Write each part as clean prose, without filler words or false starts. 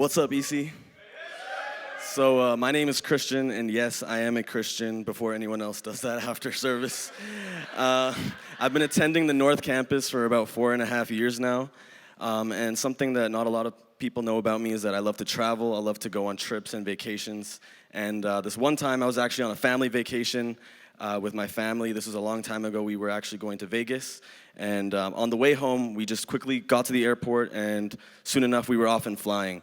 What's up, EC? So my name is Christian, and yes, I am a Christian before anyone else does that after service. I've been attending the North Campus for about 4.5 years now, and something that not a lot of people know about me is that I love to travel, I love to go on trips and vacations, and this one time I was actually on a family vacation with my family. This was a long time ago. We were actually going to Vegas, and on the way home, we just quickly got to the airport, and soon enough, we were off and flying.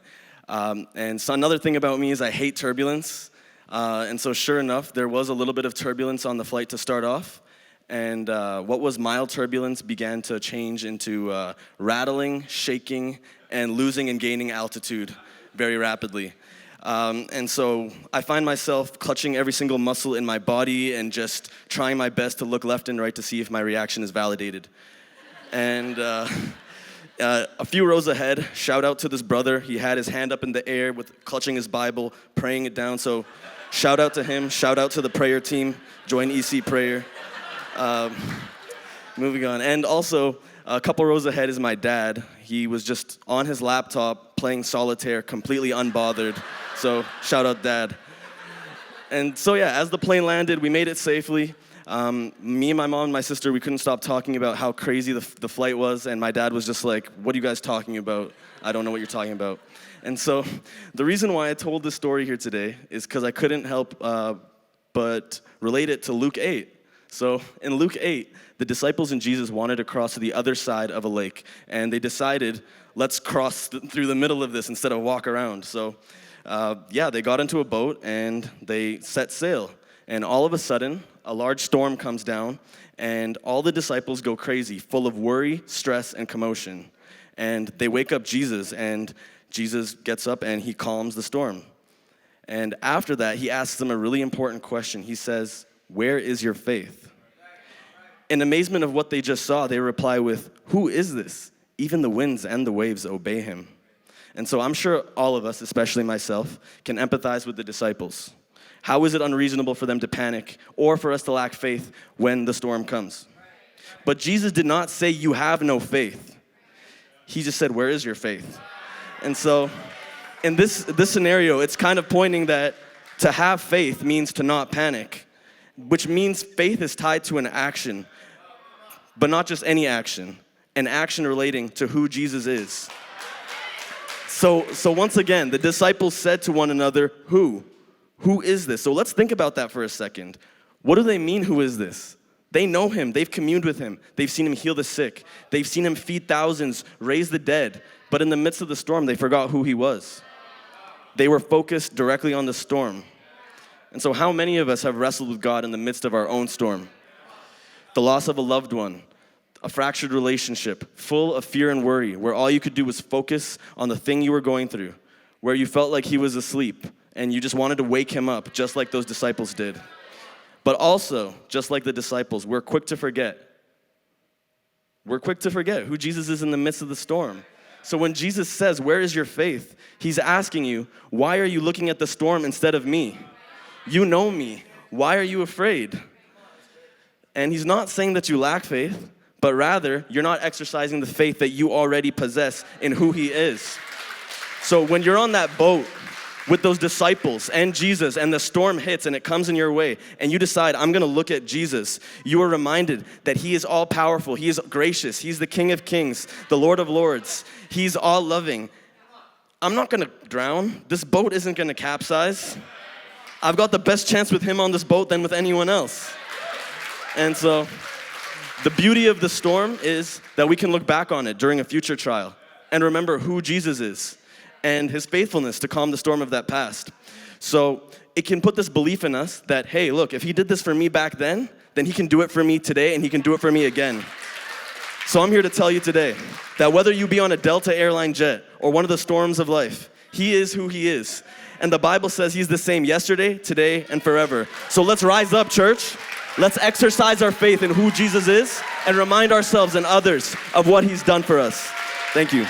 And so another thing about me is I hate turbulence, and so sure enough, there was a little bit of turbulence on the flight to start off, and what was mild turbulence began to change into rattling, shaking, and losing and gaining altitude very rapidly. And so I find myself clutching every single muscle in my body and just trying my best to look left and right to see if my reaction is validated. And a few rows ahead, shout out to this brother. He had his hand up in the air with clutching his Bible, praying it down. So shout out to him, shout out to the prayer team, join EC prayer. Moving on. And also, a couple rows ahead is my dad. He was just on his laptop playing solitaire, completely unbothered. So shout out, Dad. And so yeah, as the plane landed, we made it safely. Me and my mom and my sister, we couldn't stop talking about how crazy the flight was, and my dad was just like, "What are you guys talking about? I don't know what you're talking about." And so the reason why I told this story here today is because I couldn't help but relate it to Luke 8. So in Luke 8, the disciples and Jesus wanted to cross to the other side of a lake, and they decided, let's cross through the middle of this instead of walk around. So they got into a boat and they set sail, and all of a sudden, a large storm comes down, and all the disciples go crazy, full of worry, stress, and commotion. And they wake up Jesus, and Jesus gets up and he calms the storm. And after that, he asks them a really important question. He says, "Where is your faith?" In amazement of what they just saw, they reply with, "Who is this? Even the winds and the waves obey him." And so I'm sure all of us, especially myself, can empathize with the disciples. How is it unreasonable for them to panic or for us to lack faith when the storm comes? But Jesus did not say, "You have no faith." He just said, "Where is your faith?" And so in this scenario, it's kind of pointing that to have faith means to not panic, which means faith is tied to an action, but not just any action, an action relating to who Jesus is. So once again, the disciples said to one another, Who is this? So let's think about that for a second. What do they mean, who is this? They know him. They've communed with him. They've seen him heal the sick. They've seen him feed thousands, raise the dead. But in the midst of the storm, they forgot who he was. They were focused directly on the storm. And so how many of us have wrestled with God in the midst of our own storm? The loss of a loved one, a fractured relationship, full of fear and worry, where all you could do was focus on the thing you were going through, where you felt like he was asleep, and you just wanted to wake him up, just like those disciples did. But also, just like the disciples, we're quick to forget. We're quick to forget who Jesus is in the midst of the storm. So when Jesus says, "Where is your faith?" he's asking you, why are you looking at the storm instead of me? You know me. Why are you afraid? And he's not saying that you lack faith, but rather, you're not exercising the faith that you already possess in who he is. So when you're on that boat with those disciples and Jesus, and the storm hits and it comes in your way, and you decide, I'm gonna look at Jesus, you are reminded that he is all powerful, he is gracious, he's the King of Kings, the Lord of Lords, he's all loving. I'm not gonna drown, this boat isn't gonna capsize. I've got the best chance with him on this boat than with anyone else. And so, the beauty of the storm is that we can look back on it during a future trial and remember who Jesus is and his faithfulness to calm the storm of that past. So it can put this belief in us that, hey, look, if he did this for me back then he can do it for me today, and he can do it for me again. So I'm here to tell you today that whether you be on a Delta airline jet or one of the storms of life, he is who he is. And the Bible says he's the same yesterday, today, and forever. So let's rise up, church. Let's exercise our faith in who Jesus is and remind ourselves and others of what he's done for us. Thank you.